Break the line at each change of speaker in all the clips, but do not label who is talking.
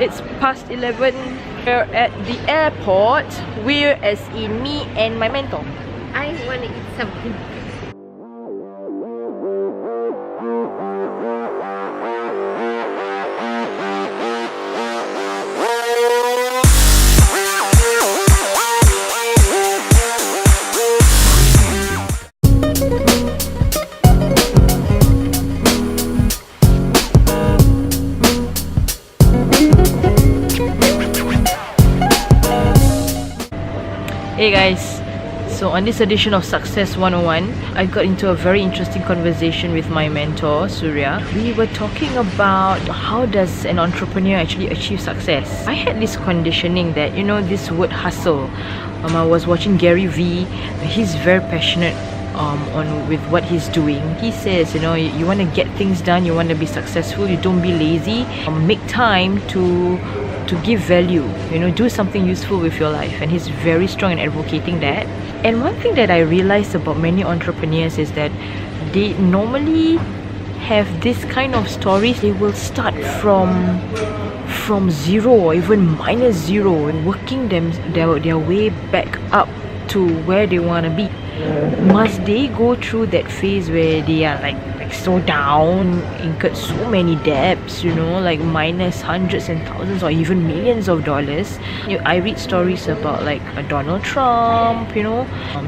It's past 11. We're at the airport. We're as in me and my mentor.
I want to eat something.
Hey guys, so on this edition of Success 101, I got into a very interesting conversation with my mentor, Surya. We were talking about how does an entrepreneur actually achieve success. I had this conditioning that, this word hustle. I was watching Gary Vee. He's very passionate with what he's doing. He says, you want to get things done, you want to be successful, you don't be lazy, make time to give value, do something useful with your life. And he's very strong in advocating that. And one thing that I realized about many entrepreneurs is that they normally have this kind of stories. They will start from zero or even minus zero and working their way back up to where they want to be. Must they go through that phase where they are like so down, incurred so many debts, like minus hundreds and thousands or even millions of dollars? I read stories about like Donald Trump,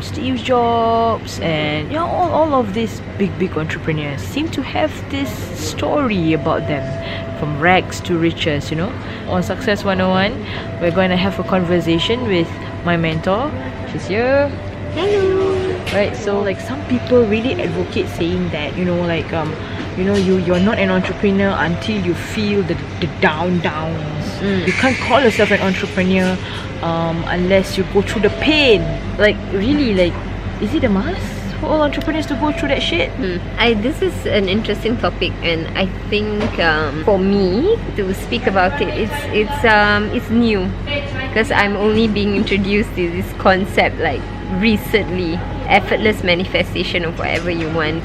Steve Jobs, and all of these big entrepreneurs seem to have this story about them, from rags to riches. On Success 101, we're going to have a conversation with my mentor. She's here.
Hello.
Right, so like some people really advocate saying that, you're not an entrepreneur until you feel the downs. You can't call yourself an entrepreneur unless you go through the pain. Like really, like, is it a must for all entrepreneurs to go through that shit?
This is an interesting topic, and I think for me to speak about it, it's new because I'm only being introduced to this concept like recently. Effortless manifestation of whatever you want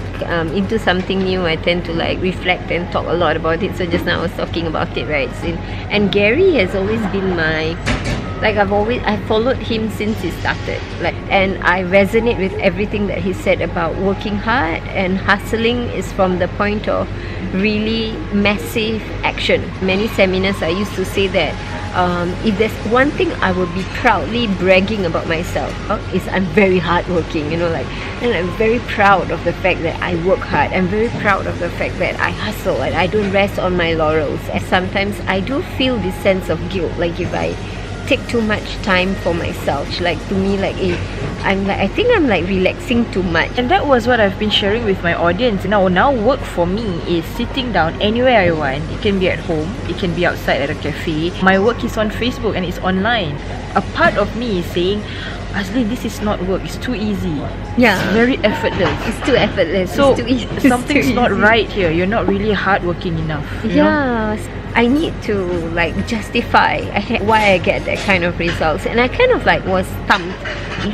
into something new. I tend to like reflect and talk a lot about it. So just now I was talking about it, right? And Gary has always been my, like, I followed him since he started, like, and I resonate with everything that he said about working hard and hustling is from the point of really massive action. Many seminars I used to say that if there's one thing I would be proudly bragging about myself, is I'm very hardworking, and I'm very proud of the fact that I work hard. I'm very proud of the fact that I hustle and I don't rest on my laurels. And sometimes I do feel this sense of guilt, like if I take too much time for myself, like to me, like I think I'm like relaxing too much.
And that was what I've been sharing with my audience. Now work for me is sitting down anywhere I want. It can be at home, it can be outside at a cafe. My work is on Facebook and it's online. A part of me is saying, Azlin, this is not work, it's too easy.
Yeah,
it's very effortless.
It's too effortless.
So
it's too easy.
Something's not right here. You're not really hardworking enough.
Yeah, I need to like justify why I get that kind of results. And I kind of like was stumped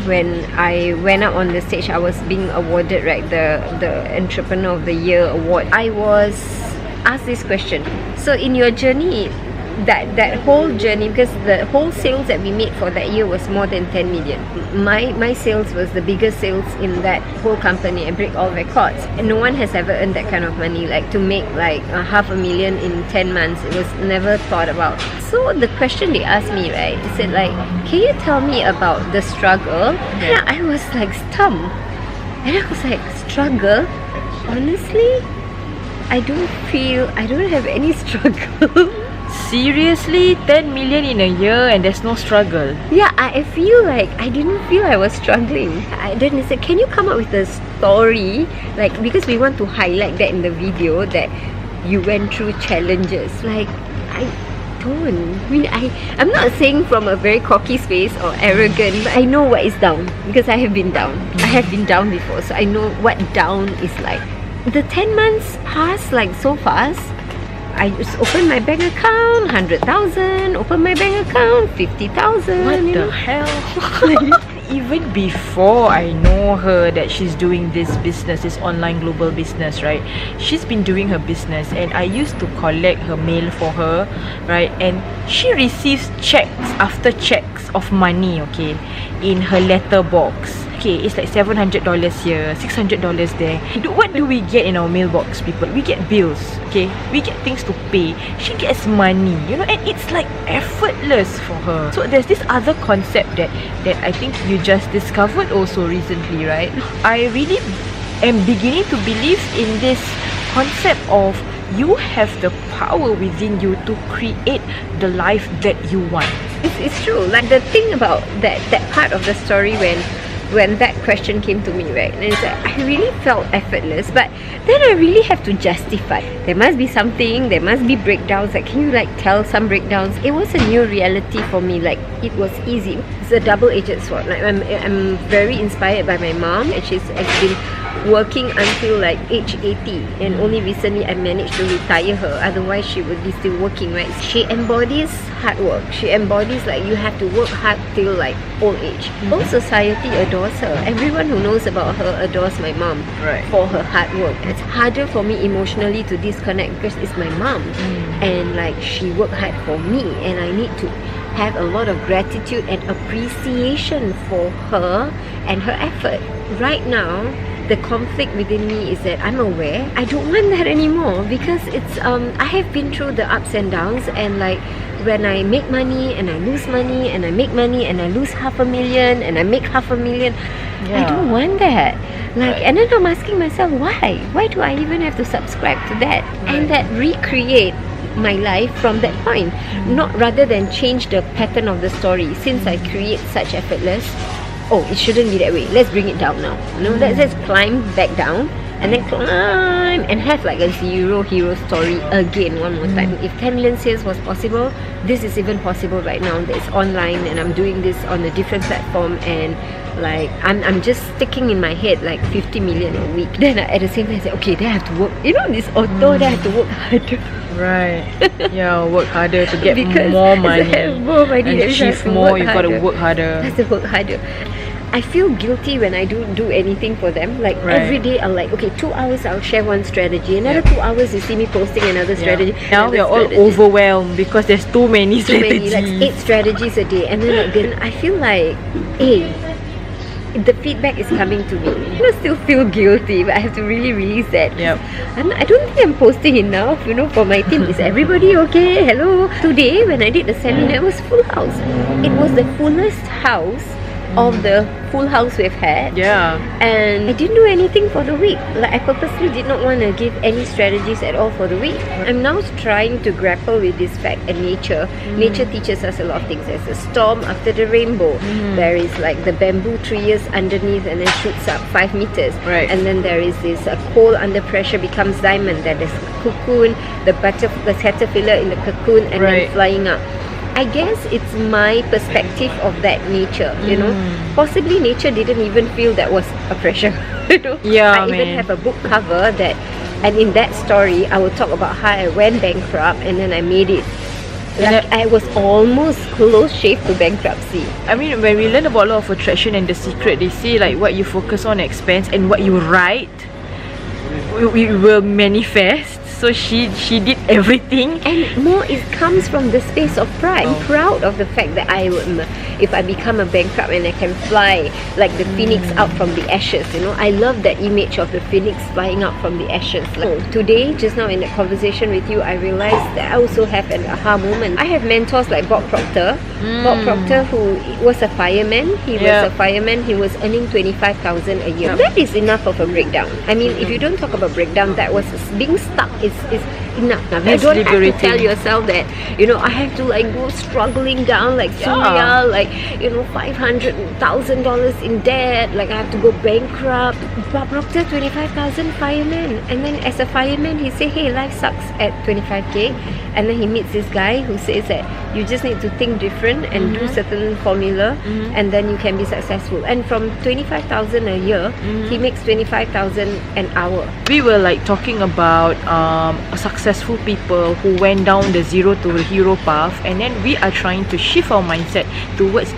when I went up on the stage. I was being awarded, right, the Entrepreneur of the Year award. I was asked this question. So in your journey, that whole journey, because the whole sales that we made for that year was more than 10 million. My sales was the biggest sales in that whole company. I break all records, and no one has ever earned that kind of money, like to make like $500,000 in 10 months. It was never thought about. So the question they asked me, right, they said like, can you tell me about the struggle? And I was like stumped, and I was like, struggle? Honestly, I don't have any struggle.
Seriously? 10 million in a year and there's no struggle?
Yeah, I feel like I didn't feel I was struggling. Then they said, can you come up with a story? Like, because we want to highlight that in the video, that you went through challenges. Like, I'm not saying from a very cocky space or arrogant, but I know what is down because I have been down. I have been down before, so I know what down is like. The 10 months passed like so fast. I just open my bank account, 100,000. Open my bank account, 50,000.
What the hell? Even before I know her that she's doing this business, this online global business, right? She's been doing her business, and I used to collect her mail for her, right? And she receives checks after checks of money, okay, in her letterbox. Okay, it's like $700 here, $600 there. What do we get in our mailbox, people? We get bills, okay? We get things to pay. She gets money, you know, and it's like effortless for her. So there's this other concept that I think you just discovered also recently, right? I really am beginning to believe in this concept of you have the power within you to create the life that you want.
It's true. Like the thing about that part of the story when that question came to me, right? And it's like, I really felt effortless, but then I really have to justify. There must be something, there must be breakdowns. Like, can you like tell some breakdowns? It was a new reality for me. Like, it was easy. It's a double-edged sword. Like, I'm very inspired by my mom, and she's been working until like age 80, and only recently I managed to retire her. Otherwise she would be still working, right? She embodies hard work. She embodies like you have to work hard till like old age. Whole society adores her. Everyone who knows about her adores my mom,
right,
for her hard work. It's harder for me emotionally to disconnect because it's my mom, and like she worked hard for me, and I need to have a lot of gratitude and appreciation for her and her effort. Right now, the conflict within me is that I'm aware I don't want that anymore, because it's I have been through the ups and downs, and like when I make money and I lose money, and I make money and I lose $500,000 and I make $500,000, I don't want that. Like, and then I'm asking myself, why do I even have to subscribe to that? And that recreate my life from that point, not rather than change the pattern of the story. Since I create such effortless, oh, it shouldn't be that way, let's bring it down now, you know, let's climb back down, and then climb and have like a zero hero story again one more time. If 10 million sales was possible, this is even possible right now. It's online, and I'm doing this on a different platform, and like I'm just sticking in my head like 50 million a week. Then at the same time I say, okay, then I have to work, you know, this auto, then I have to work harder.
Right. Yeah, work harder to get
Because
more money.
More money,
and achieve more, you've got to work harder.
I have to work harder. I feel guilty when I do anything for them. Like every day I'll like, okay, 2 hours I'll share one strategy. Another 2 hours you see me posting another strategy.
Now we're all overwhelmed because there's too many strategies.
Like 8 strategies a day. And then I feel like, hey, the feedback is coming to me. I still feel guilty, but I have to really release that. I don't think I'm posting enough, you know, for my team. Is everybody okay? Hello. Today when I did the seminar, it was full house. It was the fullest house of the full house we've had. And I didn't do anything for the week. Like, I purposely did not want to give any strategies at all for the week. I'm now trying to grapple with this fact, and nature teaches us a lot of things. There's a storm after the rainbow. There is like the bamboo trees underneath and then shoots up 5 meters, and then there is this coal under pressure becomes diamond. Then there's cocoon, the caterpillar in the cocoon, and then flying up. I guess it's my perspective of that nature, you know. Possibly nature didn't even feel that was a pressure, you know. I even have a book cover that, and in that story I will talk about how I went bankrupt and then I made it. Like, I was almost close shave to bankruptcy.
I mean, when we learn about law of attraction and The Secret, they say like what you focus on expands, and what you write we will manifest. So she did everything,
and more, it comes from the space of pride. I'm proud of the fact that if I become a bankrupt and I can fly like the phoenix out from the ashes, you know. I love that image of the phoenix flying out from the ashes. Like, today, just now in the conversation with you, I realized that I also have an aha moment. I have mentors like Bob Proctor. Bob Proctor, who was a fireman. He was a fireman. He was earning 25,000 a year. That is enough of a breakdown. I mean, if you don't talk about breakdown, that was being stuck is enough. You don't have to tell yourself that, you know, I have to like go struggling down like Surya, like, you know, $500,000 in debt, like I have to go bankrupt. Bob Proctor, 25,000 fireman, and then as a fireman he say, hey, life sucks at 25k, and then he meets this guy who says that You just need to think different and do certain formula, and then you can be successful. And from 25,000 a year, he makes 25,000 an hour.
We were like talking about successful people who went down the zero to hero path, and then we are trying to shift our mindset towards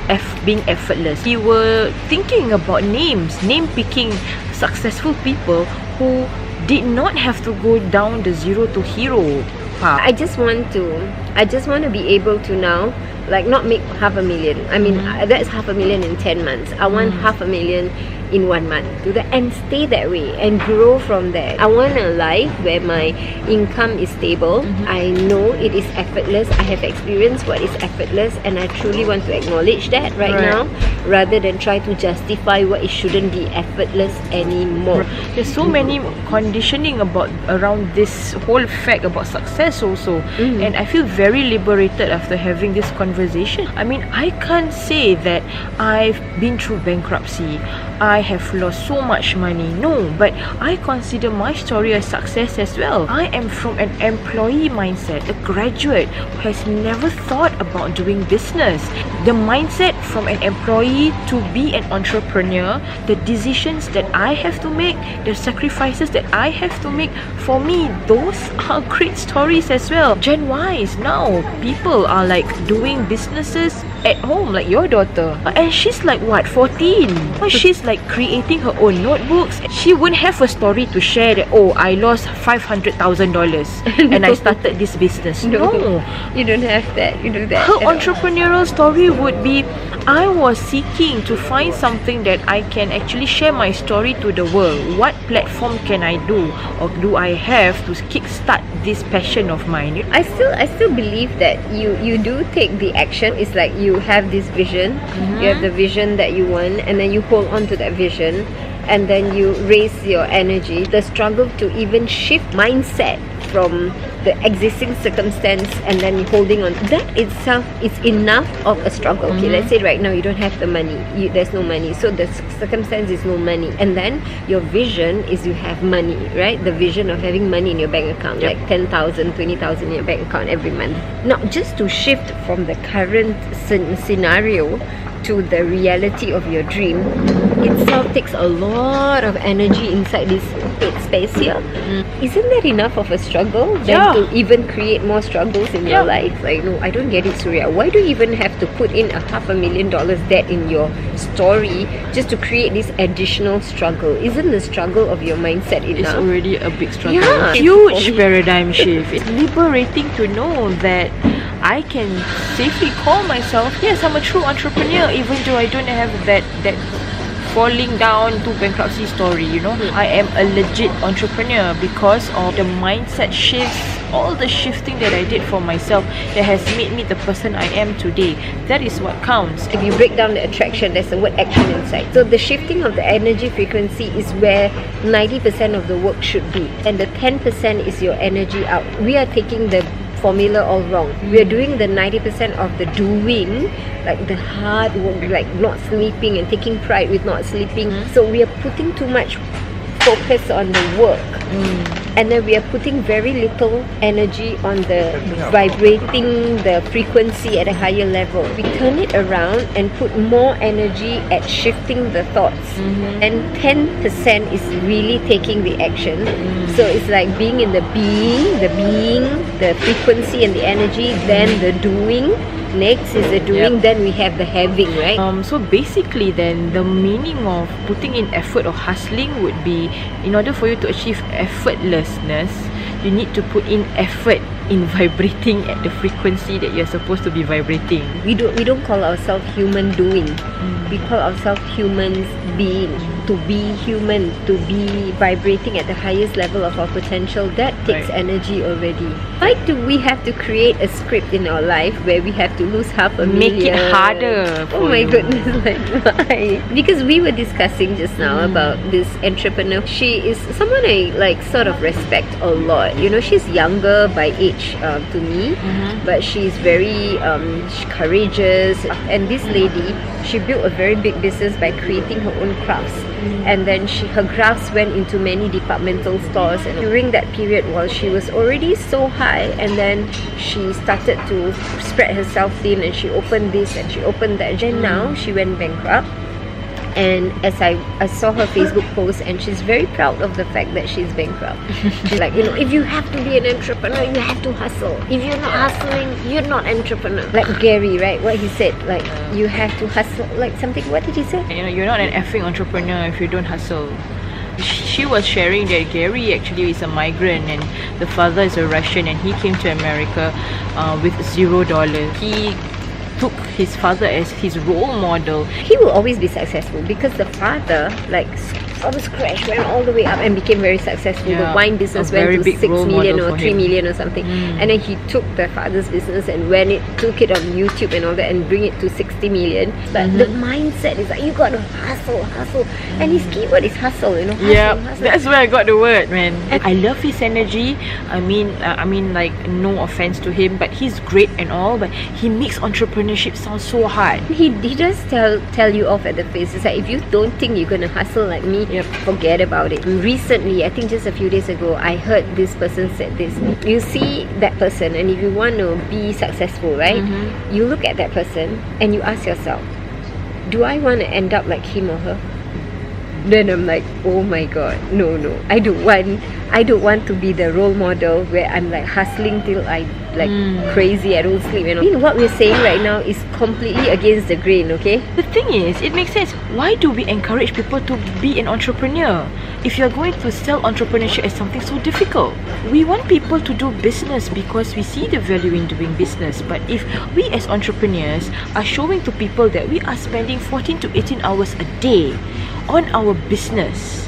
being effortless. We were thinking about name picking successful people who did not have to go down the zero to hero path.
I just want to be able to now, like, not make $500,000. I mean, that's $500,000 in 10 months. I want $500,000 in 1 month. Do that and stay that way and grow from there. I want a life where my income is stable. I know it is effortless. I have experienced what is effortless, and I truly want to acknowledge that right now, rather than try to justify what it shouldn't be effortless anymore.
There's so many conditioning around this whole fact about success also, and I feel very liberated after having this conversation. I mean, I can't say that I've been through bankruptcy, I have lost so much money. No, but I consider my story a success as well. I am from an employee mindset, a graduate who has never thought about doing business. The mindset from an employee to be an entrepreneur, the decisions that I have to make, the sacrifices that I have to make, for me, those are great stories as well. Gen Ys now, people are like doing businesses at home, like your daughter, and she's like what, 14? She's like creating her own notebooks. She wouldn't have a story to share that, oh, I lost $500,000 and I started this business. No,
you don't have that. You do that.
Her entrepreneurial story would be, I was seeking to find something that I can actually share my story to the world. What platform can I do, or do I have to kickstart this passion of mine?
I still believe that you do take the action. It's like you have this vision, you have the vision that you want, and then you hold on to that vision, and then you raise your energy. The struggle to even shift mindset from the existing circumstance and then holding on, that itself is enough of a struggle. Okay, let's say right now you don't have the money, there's no money, so the circumstance is no money, and then your vision is you have money, right? The vision of having money in your bank account, like 10,000, 20,000 in your bank account every month. Now, just to shift from the current scenario to the reality of your dream itself takes a lot of energy inside this space here. Isn't that enough of a struggle then to even create more struggles in your life? Like, no, I don't get it, Surya. Why do you even have to put in $500,000 debt in your story just to create this additional struggle? Isn't the struggle of your mindset enough?
It's already a big struggle. Huge paradigm shift. It's liberating to know that I can safely call myself, yes, I'm a true entrepreneur, even though I don't have that falling down to bankruptcy story, you know. I am a legit entrepreneur because of the mindset shifts, all the shifting that I did for myself that has made me the person I am today. That is what counts.
If you break down the attraction, there's the word action inside. So the shifting of the energy frequency is where 90% of the work should be, and the 10% is your energy out. We are taking the formula all wrong. We are doing the 90% of the doing, like the hard work, like not sleeping and taking pride with not sleeping. So we are putting too much focus on the work, and then we are putting very little energy on the vibrating the frequency at a higher level. We turn it around and put more energy at shifting the thoughts, and 10% is really taking the action. So it's like being in the being, the frequency and the energy, then the doing. Next is the doing, then we have the having, right?
So basically then, the meaning of putting in effort or hustling would be, in order for you to achieve effortlessness, you need to put in effort in vibrating at the frequency that you're supposed to be vibrating.
We don't call ourselves human doing. We call ourselves humans being. To be human, to be vibrating at the highest level of our potential, that takes energy already. Why do we have to create a script in our life where we have to lose $500,000?
Make it harder for
Oh my
you.
goodness, like why? Because we were discussing just now about this entrepreneur. She is someone I like sort of respect a lot. You know, she's younger by age to me, but she's very courageous. And this lady, she built a very big business by creating her own crafts. and then her graphs went into many departmental stores, and during that period, while she was already so high, and then she started to spread herself thin, and she opened this and she opened that, and now she went bankrupt. And as I saw her Facebook post, and she's very proud of the fact that she's bankrupt. She's like, if you have to be an entrepreneur, you have to hustle. If you're not hustling, you're not entrepreneur. Like Gary, right? What he said, like, you have to hustle. Like something, what did he say?
You're not an effing entrepreneur if you don't hustle. She was sharing that Gary actually is a migrant, and the father is a Russian, and he came to America with $0. He took his father as his role model.
He will always be successful because the father, like, from scratch went all the way up and became very successful. The wine business went to 6 million or 3 million or something, and then he took the father's business and took it on YouTube and all that and bring it to 60 million. But the mindset is like, you gotta hustle, and his keyword is hustle. Hustle.
That's where I got the word, man. I love his energy. I mean, like, no offense to him, but he's great and all, but he makes entrepreneurship sound so hard.
He does tell you off at the face. It's like, if you don't think you're gonna hustle like me, forget about it. Recently, I think just a few days ago, I heard this person said this. You see that person, and if you want to be successful, right, you look at that person and you ask yourself, do I want to end up like him or her? Then I'm like, oh my god, no, I don't want to be the role model where I'm like hustling till I like crazy, I don't sleep. I mean, what we're saying right now is completely against the grain, okay?
The thing is, it makes sense. Why do we encourage people to be an entrepreneur if you're going to sell entrepreneurship as something so difficult? We want people to do business because we see the value in doing business. But if we as entrepreneurs are showing to people that we are spending 14 to 18 hours a day on our business,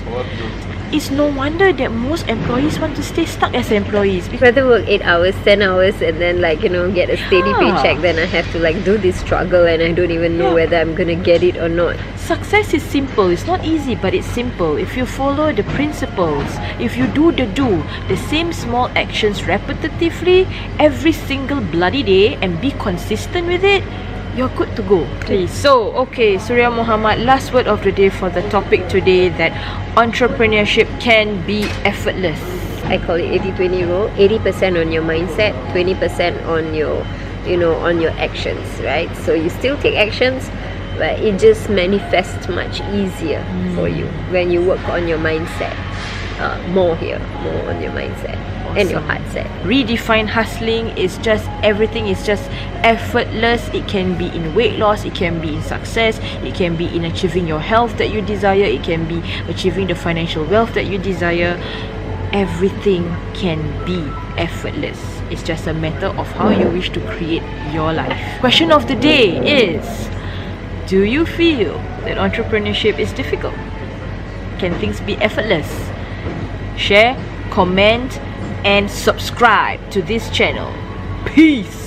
it's no wonder that most employees want to stay stuck as employees.
Rather work 8 hours, 10 hours, and then get a steady paycheck, then I have to do this struggle, and I don't even know whether I'm gonna get it or not.
Success is simple. It's not easy, but it's simple. If you follow the principles, if you do the same small actions repetitively every single bloody day and be consistent with it, you're good to go. So, Surya Muhammad, last word of the day for the topic today, that entrepreneurship can be effortless.
I call it 80-20 rule. 80% on your mindset, 20% on your, on your actions, right? So you still take actions, but it just manifests much easier for you when you work on your mindset. More on your mindset. Awesome. And your heart set.
Redefine hustling. Is just, everything is just effortless. It can be in weight loss, it can be in success, it can be in achieving your health that you desire, it can be achieving the financial wealth that you desire. Everything can be effortless. It's just a matter of how you wish to create your life. Question of the day is, do you feel that entrepreneurship is difficult? Can things be effortless? Share, comment, and subscribe to this channel. Peace.